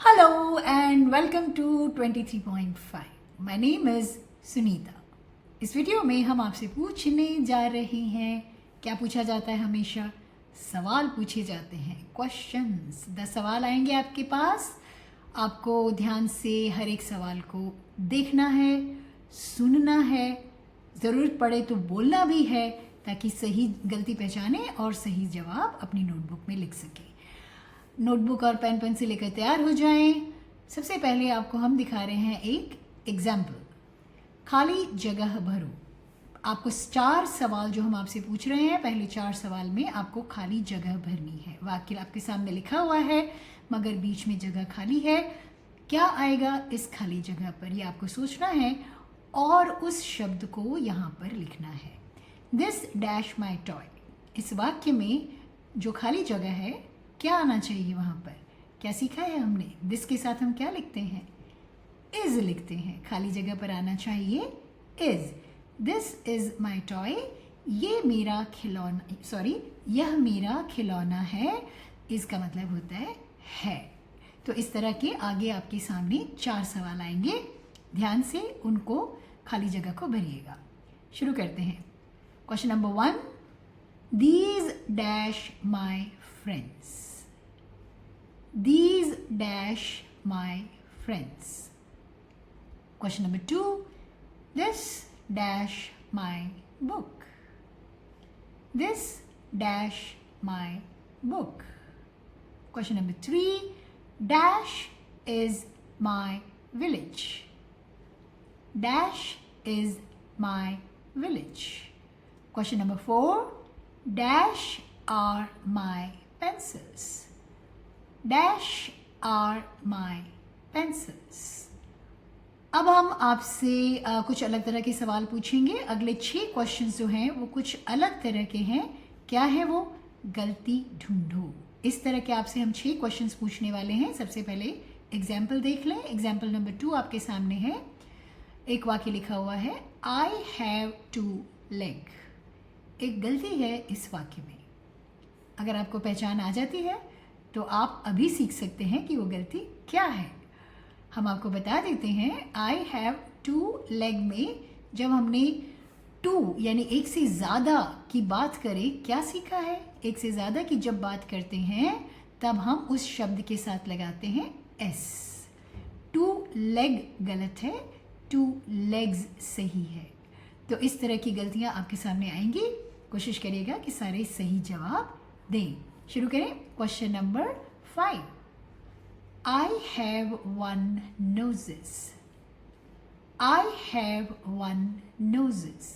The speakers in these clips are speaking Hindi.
Hello and welcome to 23.5. My name is Sunita. इस वीडियो में हम आपसे पूछने जा रहे हैं, क्या पूछा जाता है हमेशा? सवाल पूछे जाते हैं, क्वेश्चंस. 10 सवाल आएंगे आपके पास. आपको ध्यान से हर एक सवाल को देखना है, सुनना है, ज़रूरत पड़े तो बोलना भी है ताकि सही गलती पहचाने और सही जवाब अपनी नोटबुक में लिख सकें. नोटबुक और पेन पेंसिल लेकर तैयार हो जाएं. सबसे पहले आपको हम दिखा रहे हैं एक एग्जाम्पल. खाली जगह भरो. आपको 4 सवाल जो हम आपसे पूछ रहे हैं, पहले 4 सवाल में आपको खाली जगह भरनी है. वाक्य आपके सामने लिखा हुआ है मगर बीच में जगह खाली है. क्या आएगा इस खाली जगह पर, ये आपको सोचना है और उस शब्द को यहाँ पर लिखना है. This dash my toy. इस वाक्य में जो खाली जगह है क्या आना चाहिए? वहाँ पर क्या सीखा है हमने? दिस के साथ हम क्या लिखते हैं? इज लिखते हैं. खाली जगह पर आना चाहिए is. This is my toy. ये मेरा खिलौना, सॉरी, यह मेरा खिलौना है. इसका मतलब होता है. तो इस तरह के आगे आपके सामने 4 सवाल आएंगे. ध्यान से उनको खाली जगह को भरिएगा. शुरू करते हैं. Question number 1. These dash my friends. These dash my friends. Question number 2. This dash my book. This dash my book. Question number 3. Dash is my village. Dash is my village. Question number 4. Dash are my pencils. Dash are my pencils. अब हम आपसे कुछ अलग तरह के सवाल पूछेंगे. अगले 6 क्वेश्चंस जो हैं वो कुछ अलग तरह के हैं. क्या है वो? गलती ढूंढो. इस तरह के आपसे हम 6 क्वेश्चंस पूछने वाले हैं. सबसे पहले एग्जाम्पल देख लें. एग्जाम्पल नंबर 2 आपके सामने है. एक वाक्य लिखा हुआ है, आई हैव 2 लेग. एक गलती है इस वाक्य में. अगर आपको पहचान आ जाती है तो आप अभी सीख सकते हैं कि वो गलती क्या है. हम आपको बता देते हैं. आई हैव 2 लेग में जब हमने 2 यानी एक से ज़्यादा की बात करें, क्या सीखा है? एक से ज़्यादा की जब बात करते हैं तब हम उस शब्द के साथ लगाते हैं एस. 2 लेग गलत है, 2 लेग्स सही है. तो इस तरह की गलतियां आपके सामने आएंगी. कोशिश करिएगा कि सारे सही जवाब दें. शुरू करें. Question number 5. I have 1 noses. I have 1 noses.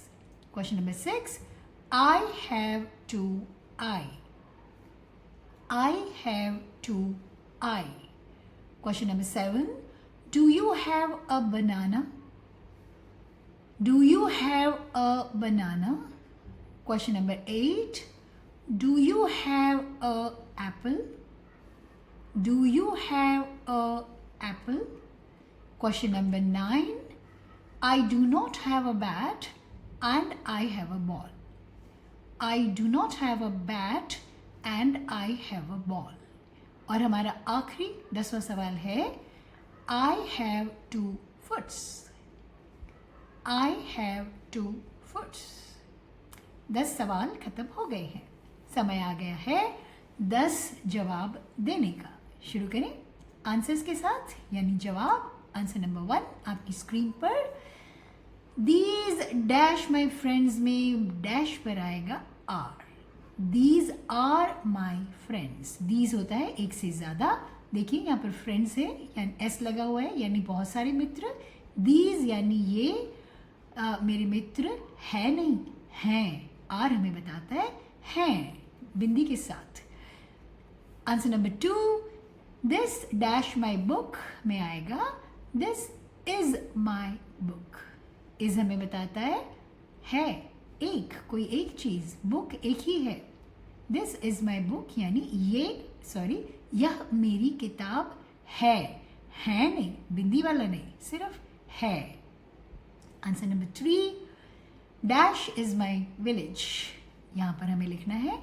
Question number 6. I have 2 I. I have 2 I. Question number 7. Do you have a banana? Do you have a banana? Question number 8. Do you have a apple? Do you have a apple? Question number 9. I do not have a bat and I have a ball. I do not have a bat and I have a ball. और हमारा आखिरी 10वां सवाल है, I have 2 foots. I have 2 foots. 10 सवाल खत्म हो गए हैं. समय आ गया है 10 जवाब देने का. शुरू करें आंसर्स के साथ, यानी जवाब. आंसर नंबर 1 आपकी स्क्रीन पर. These dash my friends में डैश पर आएगा are. These are my friends. These होता है एक से ज़्यादा. देखिए यहाँ पर फ्रेंड्स है यानी एस लगा हुआ है, यानी बहुत सारे मित्र. These यानी ये मेरे मित्र है नहीं, हैं. आर हमें बताता है हैं बिंदी के साथ. Answer number 2. This dash my book में आएगा this is my book. Is हमें बताता है एक, कोई एक चीज. बुक एक ही है. दिस इज माई बुक यानी यह मेरी किताब है नहीं, बिंदी वाला नहीं, सिर्फ है. Answer number 3. Dash is my village. यहाँ पर हमें लिखना है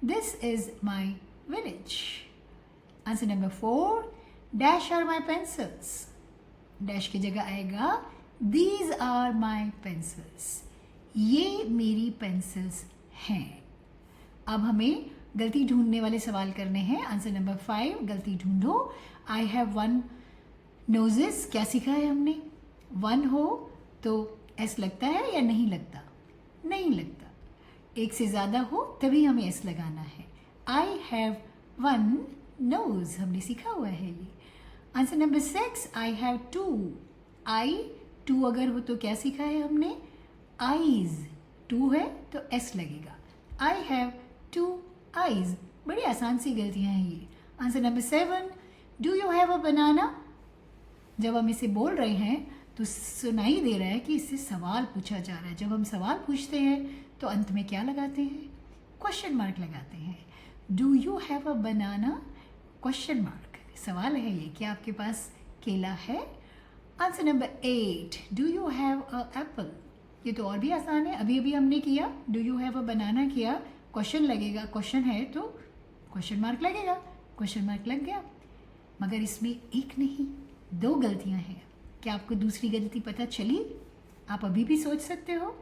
this is my village. Answer number 4. Dash are my pencils, dash की जगह आएगा दीज आर माई पेंसिल्स, ये मेरी पेंसिल्स हैं। अब हमें गलती ढूंढने वाले सवाल करने हैं। आंसर नंबर 5, गलती ढूंढो। आई हैव 1 नोजेस, क्या सीखा है हमने? 1 हो तो एस लगता है या नहीं लगता? नहीं लगता। एक से ज़्यादा हो तभी हमें एस लगाना है। आई हैव 1 नोज, हमने सीखा हुआ है ये। आंसर नंबर 6, आई हैव 2, आई 2 अगर हो तो क्या सीखा है हमने? आईज, 2 है तो एस लगेगा। आई हैव 2 आईज, बड़ी आसान सी गलतियां हैं ये। Answer number 7, do you have a banana, जब हम इसे बोल रहे हैं तो सुनाई दे रहा है कि इससे सवाल पूछा जा रहा है। जब हम सवाल पूछते हैं तो अंत में क्या लगाते हैं? क्वेश्चन मार्क लगाते हैं। Do you have a banana, question mark, सवाल है ये, क्या आपके पास केला है? Answer number 8, do you have a Apple, ये तो और भी आसान है, अभी अभी हमने किया। डू यू हैव अ बनाना किया, क्वेश्चन लगेगा, क्वेश्चन है तो क्वेश्चन मार्क लगेगा, क्वेश्चन मार्क लग गया। मगर इसमें एक नहीं 2 गलतियां हैं। क्या आपको दूसरी गलती पता चली? आप अभी भी सोच सकते हो।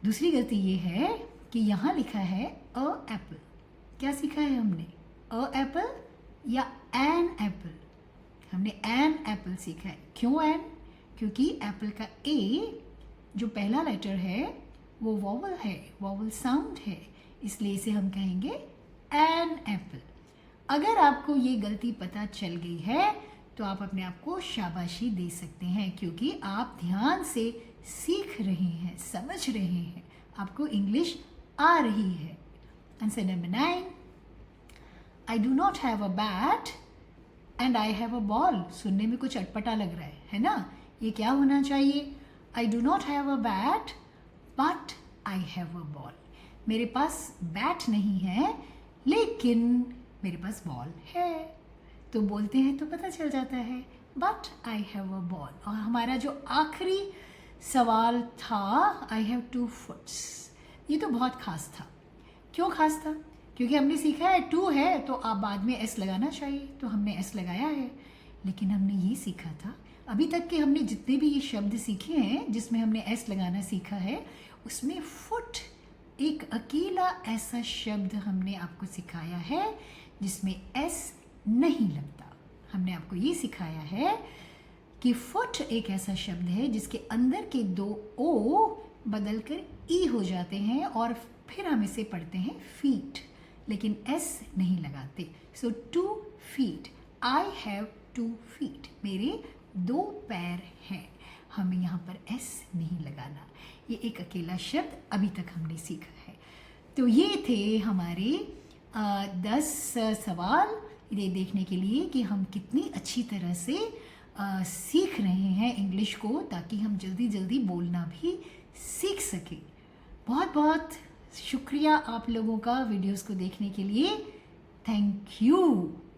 दूसरी गलती ये है कि यहाँ लिखा है अ एप्पल, क्या सीखा है हमने? अ एप्पल या एन एप्पल? हमने एन एप्पल सीखा है। क्यों एन? क्योंकि एप्पल का ए जो पहला लेटर है वो वॉवल है, वॉवल साउंड है, इसलिए इसे हम कहेंगे एन एप्पल। अगर आपको ये गलती पता चल गई है तो आप अपने आप को शाबाशी दे सकते हैं, क्योंकि आप ध्यान से सीख रहे हैं, समझ रहे हैं, आपको इंग्लिश आ रही है। Answer number 9, I do not have a bat and I have a ball, सुनने में कुछ अटपटा लग रहा है ना? ये क्या होना चाहिए? I do not have a bat but I have a ball, मेरे पास बैट नहीं है लेकिन मेरे पास बॉल है। तो बोलते हैं तो पता चल जाता है but I have a ball. और हमारा जो आखिरी सवाल था, आई हैव 2 फुट्स, ये तो बहुत खास था। क्यों खास था? क्योंकि हमने सीखा है 2 है तो आप बाद में एस लगाना चाहिए, तो हमने एस लगाया है। लेकिन हमने ये सीखा था, अभी तक के हमने जितने भी ये शब्द सीखे हैं जिसमें हमने एस लगाना सीखा है, उसमें फुट एक अकेला ऐसा शब्द हमने आपको सिखाया है जिसमें एस नहीं लगता। हमने आपको ये सिखाया है कि फुट एक ऐसा शब्द है जिसके अंदर के 2 ओ बदलकर ई हो जाते हैं और फिर हम इसे पढ़ते हैं फीट, लेकिन एस नहीं लगाते। सो 2 फीट, आई हैव 2 फीट, मेरे 2 पैर हैं, हमें यहाँ पर एस नहीं लगाना। ये एक अकेला शब्द अभी तक हमने सीखा है। तो ये थे हमारे 10 सवाल, ये देखने के लिए कि हम कितनी अच्छी तरह से सीख रहे हैं इंग्लिश को, ताकि हम जल्दी जल्दी बोलना भी सीख सकें। बहुत बहुत शुक्रिया आप लोगों का वीडियोस को देखने के लिए। Thank you.